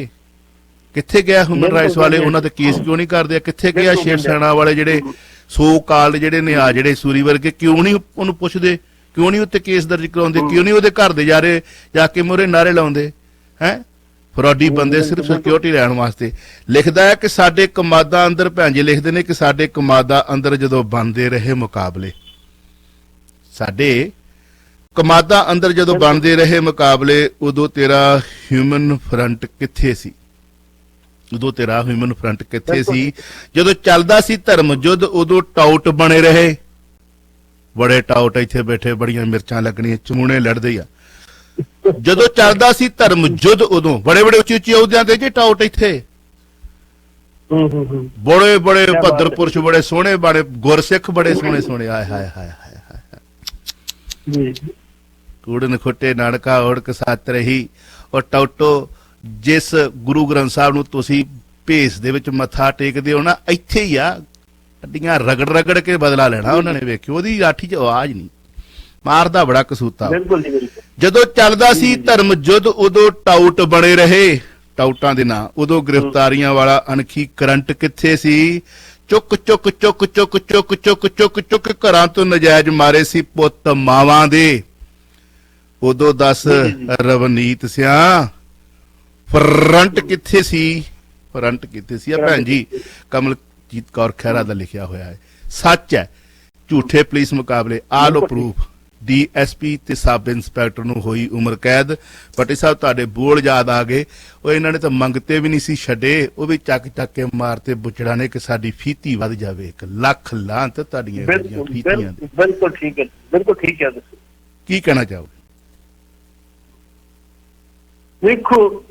ਕਿੱਥੇ ਗਿਆ ਹਿਊਮਨ ਰਾਈਟਸ ਵਾਲੇ, ਉਹਨਾਂ ਤੇ ਕੇਸ ਕਿਉਂ ਨਹੀਂ ਕਰਦੇ? ਕਿੱਥੇ ਗਿਆ ਸ਼ੇਰ ਸੈਨਾ ਵਾਲੇ ਜਿਹੜੇ ਸੋ ਕਾਲ ਜਿਹੜੇ ਨੇ ਆ ਜਿਹੜੇ ਸੂਰੀ ਵਰਗੇ, ਕਿਉਂ ਨਹੀਂ ਉਹਨੂੰ ਪੁੱਛਦੇ? ਕਿਉਂ ਨਹੀਂ ਉੱਤੇ ਕੇਸ ਦਰਜ ਕਰਾਉਂਦੇ? ਕਿਉਂ ਨਹੀਂ ਉਹਦੇ ਘਰ ਦੇ ਜਾ ਕੇ ਮੂਹਰੇ ਨਾਰੇ ਲਾਉਂਦੇ? ਹੈ ਫਰੋਡੀ ਬੰਦੇ ਸਿਰਫ ਸਿਕਿਉਰਿਟੀ ਲੈਣ ਵਾਸਤੇ। ਲਿਖਦਾ ਹੈ ਕਿ ਸਾਡੇ ਕਮਾਦਾਂ ਅੰਦਰ, ਭੈਣ ਜੀ ਲਿਖਦੇ ਨੇ ਕਿ ਸਾਡੇ ਕਮਾਦਾਂ ਅੰਦਰ ਜਦੋਂ ਬਣਦੇ ਰਹੇ ਮੁਕਾਬਲੇ, ਸਾਡੇ ਕਮਾਦਾਂ ਅੰਦਰ ਜਦੋਂ ਬਣਦੇ ਰਹੇ ਮੁਕਾਬਲੇ, ਉਦੋਂ ਤੇਰਾ ਹਿਊਮਨ ਫਰੰਟ ਕਿੱਥੇ ਸੀ? ਉਦੋਂ ਤੇਰਾ ਹਿਊਮਨ ਫਰੰਟ ਕਿੱਥੇ ਸੀ? ਜਦੋਂ ਚੱਲਦਾ ਸੀ ਧਰਮ ਯੁੱਧ, ਉਦੋਂ ਟਾਊਟ ਬਣੇ ਰਹੇ। ਬੜੇ ਟਾਊਟ ਇੱਥੇ ਬੈਠੇ, ਬੜੀਆਂ ਮਿਰਚਾਂ ਲੱਗਣੀਆਂ, ਚਮੂਣੇ ਲੜਦੇ ਆ। ਜਦੋਂ ਚੱਲਦਾ ਸੀ ਧਰਮ ਯੁੱਧ ਉਦੋਂ ਬੜੇ ਬੜੇ ਉੱਚੀ ਉੱਚੀ ਅਹੁਦਿਆਂ ਤੇ ਜੀ ਟਾਊਟ ਇੱਥੇ, ਬੜੇ ਬੜੇ ਭੱਦਰ ਪੁਰਸ਼, ਬੜੇ ਸੋਹਣੇ, ਬੜੇ ਗੁਰਸਿੱਖ, ਬੜੇ ਸੋਹਣੇ ਸੋਹਣੇ। ਆਏ ਹਾਏ ਹਾਏ ਹਾਏ ਹਾਏ, ਕੂੜਨ ਖੁੱਟੇ ਨਾਨਕਾ ਉੜਕ ਸੱਤ ਰਹੀ। ਔਰ ਟਾਊਟੋ, ਜਿਸ ਗੁਰੂ ਗ੍ਰੰਥ ਸਾਹਿਬ ਨੂੰ ਤੁਸੀਂ ਭੇਸ ਦੇ ਵਿੱਚ ਮੱਥਾ ਟੇਕਦੇ ਹੋ ਨਾ, ਇੱਥੇ ਹੀ ਆ, ਅੱਡੀਆਂ ਰਗੜ ਰਗੜ ਕੇ ਬਦਲਾ ਲੈਣਾ ਉਹਨਾਂ ਨੇ। ਵੇਖਿਓ ਉਹਦੀ ਲਾਠੀ 'ਚ ਆਵਾਜ਼ ਨਹੀਂ, ਮਾਰਦਾ ਬੜਾ ਕਸੂਤਾ। ਜਦੋਂ ਚੱਲਦਾ ਸੀ ਧਰਮ ਯੁੱਧ ਉਦੋਂ ਟਾਊਟ ਬਣੇ ਰਹੇ, ਟਾਊਟਾਂ ਦੇ ਨਾਂ। ਉਦੋਂ ਗ੍ਰਿਫਤਾਰੀਆਂ ਵਾਲਾ ਅਣਖੀ ਕਰੰਟ ਕਿੱਥੇ ਸੀ? ਚੁੱਕ ਚੁੱਕ ਚੁੱਕ ਚੁੱਕ ਚੁੱਕ ਚੁੱਕ ਚੁੱਕ ਚੁੱਕ ਘਰਾਂ ਤੋਂ ਨਜਾਇਜ਼ ਮਾਰੇ ਸੀ ਪੁੱਤ ਮਾਵਾਂ ਦੇ। ਉਦੋਂ ਦੱਸ ਰਵਨੀਤ ਸਿਆ ਫਰੰਟ ਕਿੱਥੇ ਸੀ? ਫਰੰਟ ਕਿੱਥੇ ਸੀ? ਆ ਭੈਣ ਜੀ ਕਮਲਜੀਤ ਕੌਰ ਖਹਿਰਾ ਦਾ ਲਿਖਿਆ ਹੋਇਆ ਹੈ, ਸੱਚ ਹੈ। ਝੂਠੇ ਪੁਲਿਸ ਮੁਕਾਬਲੇ, ਆ ਲੋ ਪ੍ਰੂਫ। DSP ਤੇ ਸਬ ਇੰਸਪੈਕਟਰ ਨੂੰ ਹੋਈ ਉਮਰ ਕੈਦ। ਪੱਟੀ ਸਾਹਿਬ ਤੁਹਾਡੇ ਬੋਲ ਯਾਦ ਆ ਗਏ। ਉਹ ਇਹਨਾਂ ਨੇ ਤਾਂ ਮੰਗਤੇ ਵੀ ਨਹੀਂ ਸੀ ਛੱਡੇ, ਉਹ ਵੀ ਚੱਕ ਚੱਕ ਕੇ ਮਾਰਤੇ ਬੁੱਚੜਾ ਨੇ ਕਿ ਸਾਡੀ ਫੀਤੀ ਵੱਧ ਜਾਵੇ। 1 ਲੱਖ ਲਾਂਤ ਤੁਹਾਡੀਆਂ ਫੀਤੀਆਂ।
ਬਿਲਕੁਲ ਠੀਕ ਹੈ, ਬਿਲਕੁਲ ਠੀਕ ਹੈ।
ਕੀ ਕਹਿਣਾ ਚਾਹੋਗੇ?
ਦੇਖੋ,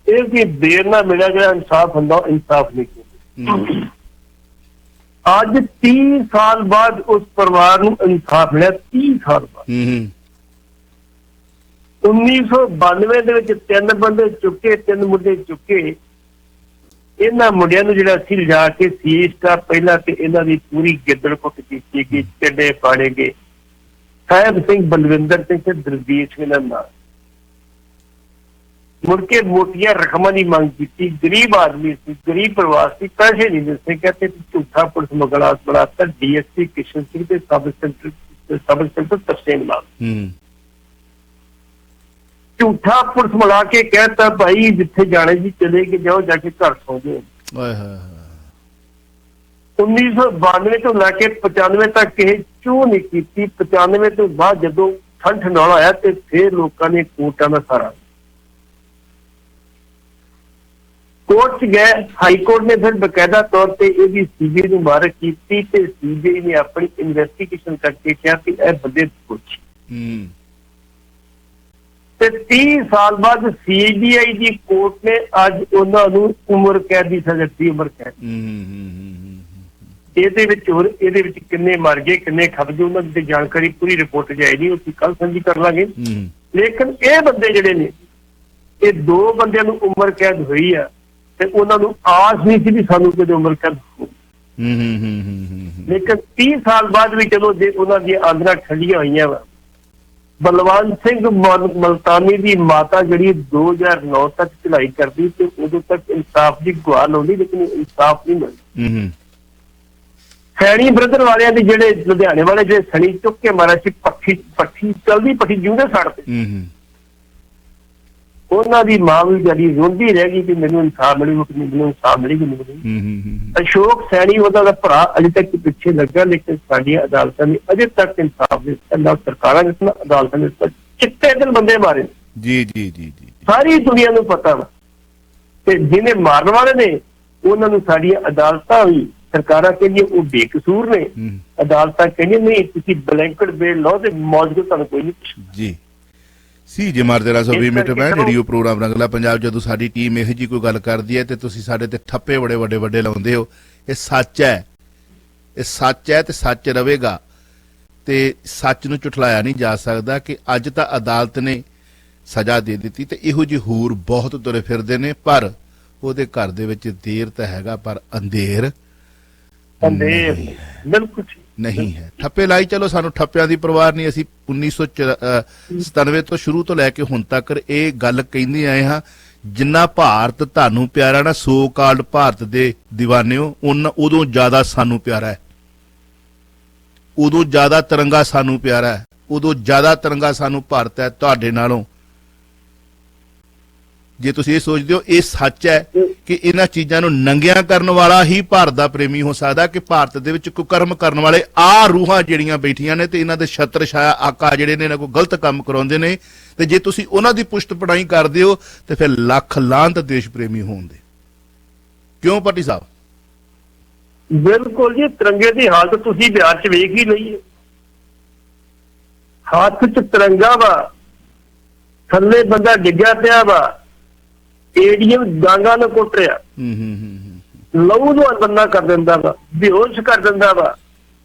ਇਹ ਵੀ ਦੇਰ ਨਾਲ ਮਿਲਿਆ ਜਿਹੜਾ ਇਨਸਾਫ ਹੁੰਦਾ, ਇਨਸਾਫ ਨਹੀਂ। ਅੱਜ 30 ਸਾਲ ਬਾਅਦ ਉਸ ਪਰਿਵਾਰ ਨੂੰ ਇਨਸਾਫ ਮਿਲਿਆ। 30 ਸਾਲ ਬਾਅਦ 1992 ਦੇ ਵਿੱਚ 3 ਬੰਦੇ ਚੁੱਕੇ, 3 ਮੁੰਡੇ ਚੁੱਕੇ। ਇਹਨਾਂ ਮੁੰਡਿਆਂ ਨੂੰ ਜਿਹੜਾ ਸੀ ਲਿਜਾ ਕੇ ਸੀਸਟਾ ਪਹਿਲਾਂ ਤੇ ਇਹਨਾਂ ਦੀ ਪੂਰੀ ਗਿੱਦੜ ਕੁੱਟ ਕੀਤੀ ਗਈ, ਟਿੱਡੇ ਪਾੜੇ ਗਏ। ਸਾਹਿਬ ਸਿੰਘ, ਬਲਵਿੰਦਰ ਸਿੰਘ ਤੇ ਦਲਬੀਰ ਸਿੰਘ ਨਾਲ ਮੁੜ ਕੇ ਮੋਟੀਆਂ ਰਕਮਾਂ ਦੀ ਮੰਗ ਕੀਤੀ। ਗਰੀਬ ਆਦਮੀ ਸੀ, ਗਰੀਬ ਪਰਿਵਾਰ ਸੀ, ਪੈਸੇ ਨਹੀਂ ਦਿੱਤੇ। ਕਹਿੰਦੇ ਝੂਠਾ ਪੁਲਿਸ ਮੁਕੱਦਮਾ ਬਣਾਤਾ। DSP ਕਿਸ਼ਨ ਸਿੰਘ ਤੇ ਸਬ ਇੰਸਪੈਕਟਰ ਤਰਸੇਮ ਲਾਲ ਝੂਠਾ ਪੁਲਿਸ ਮਿਲਾ ਕੇ ਕਹਿਤਾ ਭਾਈ ਜਿੱਥੇ ਜਾਣੇ ਜੀ ਚਲੇ ਕੇ ਜਾਓ, ਜਾ ਕੇ ਘਰ ਸੌ ਜਾਓ। 1992 ਤੋਂ ਲੈ ਕੇ 95 ਤੱਕ ਇਹ ਚੂਹ ਨਹੀਂ ਕੀਤੀ। 95 ਤੋਂ ਬਾਅਦ ਜਦੋਂ ਠੰਡ ਨਾਲ ਆਇਆ ਤੇ ਫਿਰ ਲੋਕਾਂ ਨੇ ਕੋਰਟਾਂ ਦਾ ਸਾਰਾ ਕੋਰਟ 'ਚ ਗਏ। ਹਾਈ ਕੋਰਟ ਨੇ ਫਿਰ ਬਕਾਇਦਾ ਤੌਰ ਤੇ ਇਹਦੀ CBI ਨੂੰ ਮਾਰਕ ਕੀਤੀ ਤੇ CBI ਨੇ ਆਪਣੀ ਇਨਵੈਸਟੀਗੇਸ਼ਨ ਕਰਕੇ ਕਿਹਾ ਕਿ ਇਹ ਬੰਦੇ ਦੋਸ਼ੀ। ਤੇ 30 ਸਾਲ ਬਾਅਦ CBI ਦੀ ਕੋਰਟ ਨੇ ਅੱਜ ਉਹਨਾਂ ਨੂੰ ਉਮਰ ਕੈਦ ਦੀ ਸਜ਼ਾ ਦਿੱਤੀ। ਉਮਰ ਕੈਦ। ਇਹਦੇ ਵਿੱਚ ਕਿੰਨੇ ਮਰ ਗਏ, ਕਿੰਨੇ ਖਪ ਗਏ, ਉਹਨਾਂ ਦੀ ਜਾਣਕਾਰੀ ਪੂਰੀ ਰਿਪੋਰਟ ਜਾਈ ਨਹੀਂ, ਅਸੀਂ ਕੱਲ ਸਾਂਝੀ ਕਰ ਲਾਂਗੇ। ਲੇਕਿਨ ਇਹ ਬੰਦੇ ਜਿਹੜੇ ਨੇ, ਇਹ 2 ਬੰਦਿਆਂ ਨੂੰ ਉਮਰ ਕੈਦ ਹੋਈ ਆ ਤੇ ਉਹਨਾਂ ਨੂੰ ਆਸ ਨਹੀਂ ਸੀ ਵੀ ਸਾਨੂੰ ਕਦੇ ਉਮਰ ਕੈਦ ਹੋ। ਲੇਕਿਨ 30 ਸਾਲ ਬਾਅਦ ਵੀ ਚਲੋ ਜੇ ਉਹਨਾਂ ਦੀਆਂ ਆਂਦਰਾਂ ਠੰਡੀਆਂ ਹੋਈਆਂ ਵਾ। ਬਲਵੰਤ ਸਿੰਘ ਮਲਤਾਨੀ ਦੀ ਮਾਤਾ ਜਿਹੜੀ 2009 ਤੱਕ ਚੜਾਈ ਕਰਦੀ ਤੇ ਉਦੋਂ ਤੱਕ ਇਨਸਾਫ ਦੀ ਗੁਹਾਰ ਲਾਉਂਦੀ, ਲੇਕਿਨ ਇਨਸਾਫ ਨਹੀਂ ਮਿਲਦਾ। ਸੈਣੀ ਬ੍ਰਦਰ ਵਾਲਿਆਂ ਦੇ ਜਿਹੜੇ ਲੁਧਿਆਣੇ ਵਾਲੇ ਜਿਹੜੇ ਸਣੀ ਚੁੱਕ ਕੇ ਮਾਰਿਆ ਸੀ, ਪੱਠੀ ਚਲਦੀ ਪੱਠੀ ਜਿਉਂਦੇ ਸੜ ਤੇ, ਉਹਨਾਂ ਦੀ ਮਾਂ ਵੀ ਜਿਹੜੀ ਰੋਂਦੀ ਰਹਿ ਗਈ ਕਿ ਮੈਨੂੰ ਇਨਸਾਫ ਮਿਲੇਗਾ, ਮੈਨੂੰ ਇਨਸਾਫ ਮਿਲੇਗਾ। ਅਸ਼ੋਕ ਸੈਣੀ ਉਹਦਾ ਦਾ ਭਰਾ ਅਜੇ ਤੱਕ ਪਿੱਛੇ ਲੱਗਾ, ਲੇਕਿਨ ਸਾਡੀਆਂ ਅਦਾਲਤਾਂ ਨੇ ਅਜੇ ਤੱਕ ਇਨਸਾਫ ਦਿੱਤਾ ਨਾ। ਸਰਕਾਰਾਂ ਨੇ ਅਦਾਲਤਾਂ ਨੇ ਚਿੱਟੇ ਦਿਨ ਬੰਦੇ ਮਾਰੇ। ਜੀ ਜੀ ਜੀ ਜੀ ਸਾਰੀ ਦੁਨੀਆ ਨੂੰ ਪਤਾ ਵਾ। ਤੇ ਜਿਹਨੇ ਮਾਰਨ ਵਾਲੇ ਨੇ ਉਹਨਾਂ ਨੂੰ ਸਾਡੀਆਂ ਅਦਾਲਤਾਂ ਵੀ, ਸਰਕਾਰਾਂ ਕਹਿੰਦੀਆਂ ਉਹ ਬੇਕਸੂਰ ਨੇ, ਅਦਾਲਤਾਂ ਕਹਿੰਦੀਆਂ ਨਹੀਂ ਤੁਸੀਂ ਬਲੈਂਕਟ ਬੇਲ ਲਓ ਤੇ ਮੌਜੂਦ ਤੁਹਾਨੂੰ ਕੋਈ ਨਹੀਂ। ਜੀ ਸੀ ਜੇ ਮਾਰ 1320 ਮਿੰਟ ਮੈਂ ਰੇਡੀਓ ਪ੍ਰੋਗਰਾਮ ਰੰਗਲਾ ਪੰਜਾਬ। ਜਦੋਂ ਸਾਡੀ ਟੀਮ ਇਹੋ ਜਿਹੀ ਕੋਈ ਗੱਲ ਕਰਦੀ ਹੈ ਤੇ ਤੁਸੀਂ ਸਾਡੇ ਤੇ ਠੱਪੇ ਬੜੇ ਵੱਡੇ ਵੱਡੇ ਲਾਉਂਦੇ ਹੋ। ਇਹ ਸੱਚ ਹੈ, ਇਹ ਸੱਚ ਹੈ ਤੇ ਸੱਚ ਰਹੇਗਾ ਤੇ ਸੱਚ ਨੂੰ ਝੁਠਲਾਇਆ ਨਹੀਂ ਜਾ ਸਕਦਾ। ਕਿ ਅੱਜ ਤਾਂ ਅਦਾਲਤ ਨੇ ਸਜ਼ਾ ਦੇ ਦਿੱਤੀ ਤੇ ਇਹੋ ਜਿਹੇ ਹੋਰ ਬਹੁਤ ਤੁਰੇ ਫਿਰਦੇ ਨੇ, ਪਰ ਉਹਦੇ ਘਰ ਦੇ ਵਿੱਚ ਦੇਰ ਤਾਂ ਹੈਗਾ ਪਰ ਅੰਧੇਰ ਬਿਲਕੁਲ ਨਹੀਂ ਹੈ। ਠੱਪੇ ਲਾਈ ਚਲੋ, ਸਾਨੂੰ ਠੱਪਿਆਂ ਦੀ ਪਰਵਾਹ ਨਹੀਂ। ਅਸੀਂ 1997 ਤੋਂ ਸ਼ੁਰੂ ਤੋਂ ਲੈ ਕੇ ਹੁਣ ਤੱਕ ਇਹ ਗੱਲ ਕਹਿੰਦੇ ਆਏ ਹਾਂ, ਜਿੰਨਾ ਭਾਰਤ ਤੁਹਾਨੂੰ ਪਿਆਰਾ ਨਾ, ਸੋ ਕਾਲਡ ਭਾਰਤ ਦੇ دیਵਾਨਿਓ, ਉਦੋਂ ਜ਼ਿਆਦਾ ਸਾਨੂੰ ਪਿਆਰਾ ਹੈ। ਉਦੋਂ ਜ਼ਿਆਦਾ ਤਿਰੰਗਾ ਸਾਨੂੰ ਪਿਆਰਾ ਹੈ, ਉਦੋਂ ਜ਼ਿਆਦਾ ਤਿਰੰਗਾ ਸਾਨੂੰ ਭਾਰਤ ਹੈ ਤੁਹਾਡੇ ਨਾਲੋਂ। ਜੇ ਤੁਸੀਂ ਇਹ ਸੋਚਦੇ ਹੋ ਇਹ ਸੱਚ ਹੈ ਕਿ ਇਹਨਾਂ ਚੀਜ਼ਾਂ ਨੂੰ ਨੰਗਿਆਂ ਕਰਨ ਵਾਲਾ ਹੀ ਭਾਰਤ ਦਾ ਪ੍ਰੇਮੀ ਹੋ ਸਕਦਾ, ਕਿ ਭਾਰਤ ਦੇ ਵਿੱਚ ਕੁਕਰਮ ਕਰਨ ਵਾਲੇ ਆ ਰੂਹਾਂ ਜਿਹੜੀਆਂ ਬੈਠੀਆਂ ਨੇ ਤੇ ਇਹਨਾਂ ਦੇ ਛਤਰ ਛਾਇਆ ਆਕਾ ਜਿਹੜੇ ਨੇ ਇਹਨਾਂ ਕੋਲ ਗਲਤ ਕੰਮ ਕਰਾਉਂਦੇ ਨੇ, ਤੇ ਜੇ ਤੁਸੀਂ ਉਹਨਾਂ ਦੀ ਪੁਸ਼ਟ ਪੜਾਈ ਕਰਦੇ ਹੋ ਤੇ ਫਿਰ ਲੱਖ ਲਾਂਤ ਦੇਸ਼ ਪ੍ਰੇਮੀ ਹੋਣ ਦੇ। ਕਿਉਂ ਪੱਟੀ ਸਾਹਿਬ? ਬਿਲਕੁਲ ਜੀ, ਤਿਰੰਗੇ ਦੀ ਹਾਲਤ ਤੁਸੀਂ ਬਿਹਾਰ 'ਚ ਵੇਖ ਹੀ ਲਈ ਹੈ। ਹੱਥ 'ਚ ਤਿਰੰਗਾ ਵਾ, ਥੱਲੇ ਬੰਦਾ ਡਿੱਗਿਆ ਪਿਆ ਵਾ, ਏਡੀਐਮ ਡਾਂਗਾ ਨੂੰ ਕੁੱਟ ਰਿਹਾ, ਲਹੂ ਨੂੰ ਬੰਨਾ ਕਰ ਦਿੰਦਾ ਵਾ, ਬੇਹੋਸ਼ ਕਰ ਦਿੰਦਾ ਵਾ।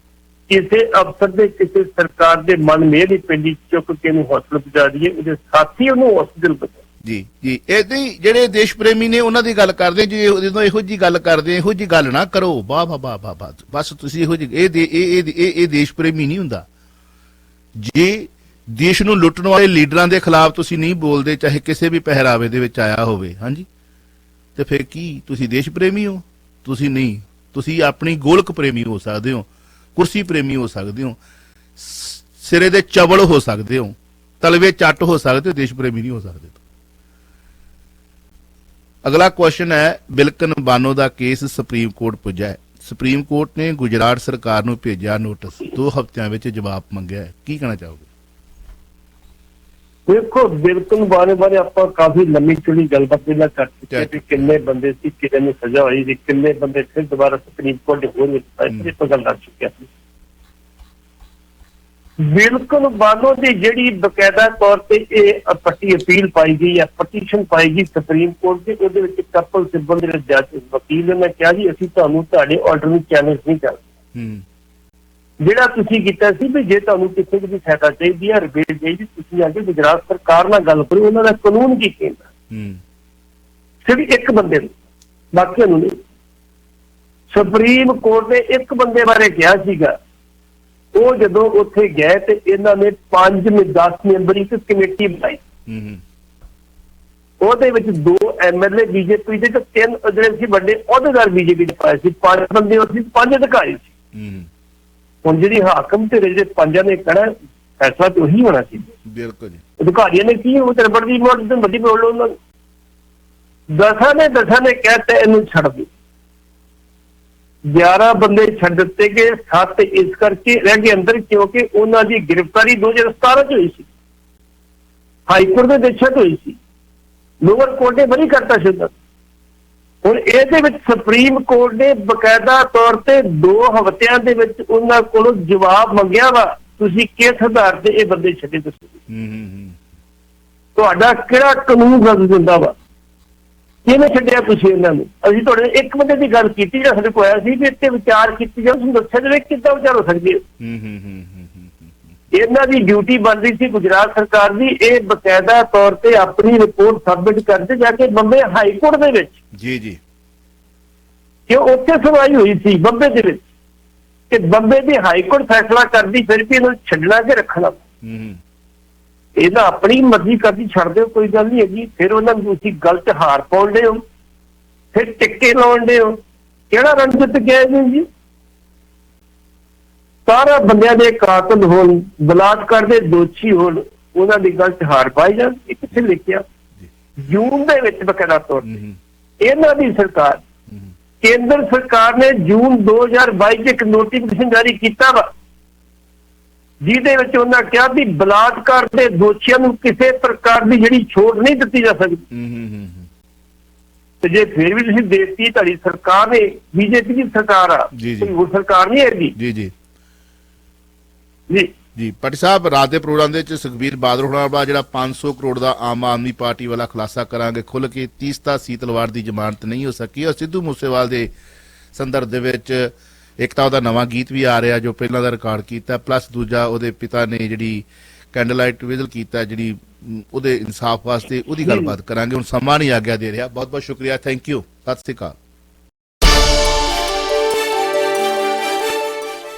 ਕਿਸੇ ਅਫਸਰ ਦੇ, ਕਿਸੇ ਸਰਕਾਰ ਦੇ ਮਨ ਮੇਹ ਨਹੀਂ ਪੈਂਦੀ ਚੁੱਕ ਕੇ ਇਹਨੂੰ ਹੌਸਪੀਟਲ ਪਹੁੰਚਾ ਦਈਏ, ਉਹਦੇ ਸਾਥੀ ਉਹਨੂੰ ਹੌਸਪੀਟਲ ਪਹੁੰਚਾ।
ਜੀ ਜੀ, ਇਹਦੇ ਜਿਹੜੇ ਦੇਸ਼ ਪ੍ਰੇਮੀ ਨੇ ਉਹਨਾਂ ਦੀ ਗੱਲ ਕਰਦੇ, ਜਦੋਂ ਇਹੋ ਜੀ ਗੱਲ ਕਰਦੇ, ਇਹੋ ਜੀ ਗੱਲ ਨਾ ਕਰੋ, ਵਾਹ ਵਾਹ ਵਾਹ ਵਾਹ ਵਾਹ, ਬਸ ਤੁਸੀਂ ਇਹੋ ਜੀ ਇਹ ਦੇਸ਼ ਪ੍ਰੇਮੀ ਨਹੀਂ ਹੁੰਦਾ। ਜੇ ਦੇਸ਼ ਨੂੰ ਲੁੱਟਣ ਵਾਲੇ ਲੀਡਰਾਂ ਦੇ ਖਿਲਾਫ ਤੁਸੀਂ ਨਹੀਂ ਬੋਲਦੇ, ਚਾਹੇ ਕਿਸੇ ਵੀ ਪਹਿਰਾਵੇ ਦੇ ਵਿੱਚ ਆਇਆ ਹੋਵੇ, ਹਾਂਜੀ, ਤੇ ਫਿਰ ਕੀ ਤੁਸੀਂ ਦੇਸ਼ ਪ੍ਰੇਮੀ ਹੋ? ਤੁਸੀਂ ਨਹੀਂ, ਤੁਸੀਂ ਆਪਣੀ ਗੋਲਕ ਪ੍ਰੇਮੀ ਹੋ ਸਕਦੇ ਹੋ, ਕੁਰਸੀ ਪ੍ਰੇਮੀ ਹੋ ਸਕਦੇ ਹੋ, ਸਿਰੇ ਦੇ ਚਵਲ ਹੋ ਸਕਦੇ ਹੋ, ਤਲਵੇ ਚੱਟ ਹੋ ਸਕਦੇ ਹੋ, ਦੇਸ਼ ਪ੍ਰੇਮੀ ਨਹੀਂ ਹੋ ਸਕਦੇ। ਅਗਲਾ ਕੁਐਸਚਨ ਹੈ, ਬਿਲਕਨ ਬਾਨੋ ਦਾ ਕੇਸ ਸੁਪਰੀਮ ਕੋਰਟ ਪੁੱਜਾ ਹੈ। ਸੁਪਰੀਮ ਕੋਰਟ ਨੇ ਗੁਜਰਾਤ ਸਰਕਾਰ ਨੂੰ ਭੇਜਿਆ ਨੋਟਿਸ, 2 ਹਫ਼ਤਿਆਂ ਵਿੱਚ ਜਵਾਬ ਮੰਗਿਆ ਹੈ, ਕੀ ਕਹਿਣਾ ਚਾਹੋਗੇ?
ਦੇਖੋ, ਬਿਲਕੁਲ ਬਾਰੇ ਆਪਾਂ ਕਾਫੀ ਲੰਮੀ ਚੌੜੀ ਗੱਲਬਾਤ ਪਹਿਲਾਂ ਕਰ ਚੁੱਕੇ ਕਿ ਕਿੰਨੇ ਬੰਦੇ ਸੀ, ਕਿਹਨਾਂ ਨੂੰ ਸਜ਼ਾ ਹੋਈ ਸੀ, ਕਿੰਨੇ ਬੰਦੇ ਫਿਰ ਦੁਬਾਰਾ ਸੁਪਰੀਮ ਕੋਰਟ ਦੇ ਹੋਰ ਵਿੱਚ ਫੈਸਲੇ ਤੋਂ ਗੱਲ ਕਰ ਚੁੱਕਿਆ ਸੀ। ਬਿਲਕੁਲ ਬਾਨੋ ਦੀ ਜਿਹੜੀ ਬਕਾਇਦਾ ਤੌਰ ਤੇ ਇਹ ਪੱਟੀ ਅਪੀਲ ਪਾਈ ਗਈ ਹੈ, ਪਟੀਸ਼ਨ ਪਾਈ ਗਈ ਸੁਪਰੀਮ ਕੋਰਟ ਦੇ, ਉਹਦੇ ਵਿੱਚ ਕਪਲ ਸਿੱਬਲ ਦੇ ਜੱਜ ਵਕੀਲ ਨੇ ਕਿਹਾ ਜੀ ਅਸੀਂ ਤੁਹਾਨੂੰ ਤੁਹਾਡੇ ਆਰਡਰ ਨੂੰ ਚੈਲੰਜ ਨਹੀਂ ਕਰਦੇ। ਜਿਹੜਾ ਤੁਸੀਂ ਕੀਤਾ ਸੀ ਵੀ ਜੇ ਤੁਹਾਨੂੰ ਕਿਸੇ ਦੀ ਸਹਾਇਤਾ ਚਾਹੀਦੀ ਹੈ, ਰਿਬੇਟ ਚਾਹੀਦੀ, ਤੁਸੀਂ ਆ ਕੇ ਗੁਜਰਾਤ ਸਰਕਾਰ ਨਾਲ ਗੱਲ ਕਰੋ, ਉਹਨਾਂ ਦਾ ਕਾਨੂੰਨ ਕੀ ਕਹਿੰਦਾ, ਸਿਰਫ ਇੱਕ ਬੰਦੇ ਨੂੰ, ਬਾਕੀਆਂ ਨੂੰ ਨਹੀਂ। ਸੁਪਰੀਮ ਕੋਰਟ ਨੇ ਇੱਕ ਬੰਦੇ ਬਾਰੇ ਕਿਹਾ ਸੀਗਾ, ਉਹ ਜਦੋਂ ਉੱਥੇ ਗਏ ਤੇ ਇਹਨਾਂ ਨੇ 10 ਮੈਂਬਰੀ ਇੱਕ ਕਮੇਟੀ ਬਣਾਈ, ਉਹਦੇ ਵਿੱਚ 2 MLA ਬੀਜੇਪੀ ਦੇ ਤੇ 3 ਜਿਹੜੇ ਸੀ ਵੱਡੇ ਅਹੁਦੇਦਾਰ ਬੀਜੇਪੀ ਦੇ ਪਾਏ ਸੀ, 5 ਬੰਦੇ ਉਹ ਸੀ, 5 ਅਧਿਕਾਰੀ ਸੀ। ਹੁਣ ਜਿਹੜੀ ਹਾਕਮ ਤੇ ਜਿਹੜੇ 5 ਨੇ ਕਹਿਣਾ ਫੈਸਲਾ ਤੇ ਉਹੀ ਹੋਣਾ ਸੀ। ਬਿਲਕੁਲ, ਅਧਿਕਾਰੀਆਂ ਨੇ ਕੀ ਉਹ ਤਰਬੜ ਦੀ ਮੋੜ ਤੇ ਵੱਡੀ ਬੋਲ ਉਹਨਾਂ ਨੂੰ 10 ਨੇ ਕਹਿਤਾ ਇਹਨੂੰ ਛੱਡ ਦਿਓ। 11 ਬੰਦੇ ਛੱਡ ਦਿੱਤੇ ਗਏ, 7 ਇਸ ਕਰਕੇ ਰਹਿ ਗਏ ਅੰਦਰ ਕਿਉਂਕਿ ਉਹਨਾਂ ਦੀ ਗ੍ਰਿਫਤਾਰੀ 2017 ਚ ਹੋਈ ਸੀ, ਹਾਈਕੋਰਟ ਦੇ ਦੇਸ਼ਾਂ ਹੋਈ ਸੀ, ਲੋਅਰ ਕੋਰਟ ਨੇ ਬਰੀ ਕਰਤਾ ਸੀ। ਹੁਣ ਇਹਦੇ ਵਿੱਚ ਸੁਪਰੀਮ ਕੋਰਟ ਨੇ ਬਕਾਇਦਾ ਤੌਰ ਤੇ 2 ਹਫ਼ਤਿਆਂ ਦੇ ਵਿੱਚ ਉਹਨਾਂ ਕੋਲੋਂ ਜਵਾਬ ਮੰਗਿਆ ਵਾ, ਤੁਸੀਂ ਕਿਸ ਆਧਾਰ ਤੇ ਇਹ ਬੰਦੇ ਛੱਡੇ ਦੱਸੋ, ਤੁਹਾਡਾ ਕਿਹੜਾ ਕਾਨੂੰਨ ਦੱਸ ਦਿੰਦਾ ਵਾ, ਕਿਵੇਂ ਛੱਡਿਆ ਤੁਸੀਂ ਇਹਨਾਂ ਨੂੰ? ਅਸੀਂ ਤੁਹਾਡੇ ਇੱਕ ਬੰਦੇ ਦੀ ਗੱਲ ਕੀਤੀ ਜਿਹੜਾ ਸਾਡੇ ਕੋਲ ਆਇਆ ਸੀ ਵੀ ਇੱਥੇ ਵਿਚਾਰ ਕੀਤੀ ਜਾਵੇ, ਤੁਹਾਨੂੰ ਦੱਸਿਆ ਜਾਵੇ ਕਿੱਦਾਂ ਵਿਚਾਰ ਹੋ ਸਕਦੀ ਹੈ। ਇਹਨਾਂ ਦੀ ਡਿਊਟੀ ਬਣ ਰਹੀ ਸੀ ਗੁਜਰਾਤ ਸਰਕਾਰ ਦੀ, ਇਹ ਬਕਾਇਦਾ ਤੌਰ ਤੇ ਆਪਣੀ ਰਿਪੋਰਟ ਸਬਮਿਟ ਕਰਦੇ ਜਾ ਕੇ ਬੰਬੇ ਹਾਈ ਕੋਰਟ ਦੇ ਵਿੱਚ, ਜੀ ਕਿ ਉੱਥੇ ਸੁਣਵਾਈ ਹੋਈ ਸੀ ਬੰਬੇ ਦੇ ਵਿੱਚ, ਕਿ ਬੰਬੇ ਦੀ ਹਾਈ ਕੋਰਟ ਫੈਸਲਾ ਕਰਦੀ ਫਿਰ ਵੀ ਇਹਨੂੰ ਛੱਡਣਾ ਕਿ ਰੱਖਣਾ, ਇਹਦਾ ਆਪਣੀ ਮਰਜ਼ੀ ਕਰਦੀ ਛੱਡ ਦਿਓ, ਕੋਈ ਗੱਲ ਨਹੀਂ ਹੈਗੀ। ਫਿਰ ਉਹਨਾਂ ਨੂੰ ਤੁਸੀਂ ਗਲਤ ਹਾਰ ਪਾਉਂਦੇ ਹੋ, ਫਿਰ ਟਿੱਕੇ ਲਾਉਂਦੇ ਹੋ, ਕਿਹੜਾ ਰਣਜੀਤ ਗਿਆ ਜੀ? ਸਾਰਾ ਬੰਦਿਆਂ ਦੇ ਕਾਤਲ ਹੋਣ, ਬਲਾਤਕਾਰ ਦੇ ਦੋਸ਼ੀ ਹੋਣ, ਉਹਨਾਂ ਦੀ ਗਲਤ ਹਾਰ ਪਾਈ ਜਾਣ। ਇਹ ਕਿੱਥੇ ਲਿਖਿਆ? ਜੂਨ ਦੇ ਵਿੱਚ ਬਕਾਇਦਾ ਤੌਰ ਤੇ ਇਹਨਾਂ ਦੀ ਸਰਕਾਰ, ਕੇਂਦਰ ਸਰਕਾਰ ਨੇ ਜੂਨ 2022 ਚ ਇੱਕ ਨੋਟੀਫਿਕੇਸ਼ਨ ਜਾਰੀ ਕੀਤਾ ਵਾ, ਜਿਹਦੇ ਵਿੱਚ ਉਹਨਾਂ ਕਿਹਾ ਵੀ ਬਲਾਤਕਾਰ ਦੇ ਦੋਸ਼ੀਆਂ ਨੂੰ ਕਿਸੇ ਪ੍ਰਕਾਰ ਦੀ ਜਿਹੜੀ ਛੋਟ ਨਹੀਂ ਦਿੱਤੀ ਜਾ ਸਕਦੀ। ਤੇ ਜੇ ਫਿਰ ਵੀ ਤੁਸੀਂ ਦੇਤੀ, ਤੁਹਾਡੀ ਸਰਕਾਰ ਨੇ, ਬੀਜੇਪੀ ਦੀ ਸਰਕਾਰ ਆ, ਕੋਈ ਹੋਰ ਸਰਕਾਰ ਨਹੀਂ ਹੈਗੀ। ਜੀ ਜੀ ਜੀ ਜੀ
ਭੱਟੀ ਸਾਹਿਬ, ਰਾਤ ਦੇ ਪ੍ਰੋਗਰਾਮ ਦੇ ਵਿੱਚ ਸੁਖਬੀਰ ਬਾਦਲ ਹੋਣਾ ਵਾਲਾ ਜਿਹੜਾ 500 ਕਰੋੜ ਦਾ ਆਮ ਆਦਮੀ ਪਾਰਟੀ ਵਾਲਾ ਖੁਲਾਸਾ ਕਰਾਂਗੇ ਖੁੱਲ ਕੇ, ਤੀਸਤਾ ਸੀਤਲਵਾੜ ਦੀ ਜ਼ਮਾਨਤ ਨਹੀਂ ਹੋ ਸਕੀ, ਔਰ ਸਿੱਧੂ ਮੂਸੇਵਾਲ ਦੇ ਸੰਦਰਭ ਦੇ ਵਿੱਚ ਇੱਕ ਤਾਂ ਉਹਦਾ ਨਵਾਂ ਗੀਤ ਵੀ ਆ ਰਿਹਾ ਜੋ ਪਹਿਲਾਂ ਦਾ ਰਿਕਾਰਡ ਕੀਤਾ, ਪਲੱਸ ਦੂਜਾ ਉਹਦੇ ਪਿਤਾ ਨੇ ਜਿਹੜੀ ਕੈਂਡਲਲਾਈਟ ਵਿਜ਼ਲ ਕੀਤਾ, ਜਿਹੜੀ ਉਹਦੇ ਇਨਸਾਫ ਵਾਸਤੇ, ਉਹਦੀ ਗੱਲਬਾਤ ਕਰਾਂਗੇ। ਹੁਣ ਸਮਾਂ ਨਹੀਂ ਆਗਿਆ ਦੇ ਰਿਹਾ। ਬਹੁਤ ਬਹੁਤ ਸ਼ੁਕਰੀਆ, ਥੈਂਕ ਯੂ, ਸਤਿ ਸ਼੍ਰੀ ਅਕਾਲ।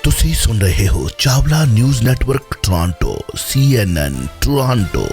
ਤੁਸੀਂ ਸੁਣ ਰਹੇ ਹੋ Chawla news network Toronto, CNN Toronto.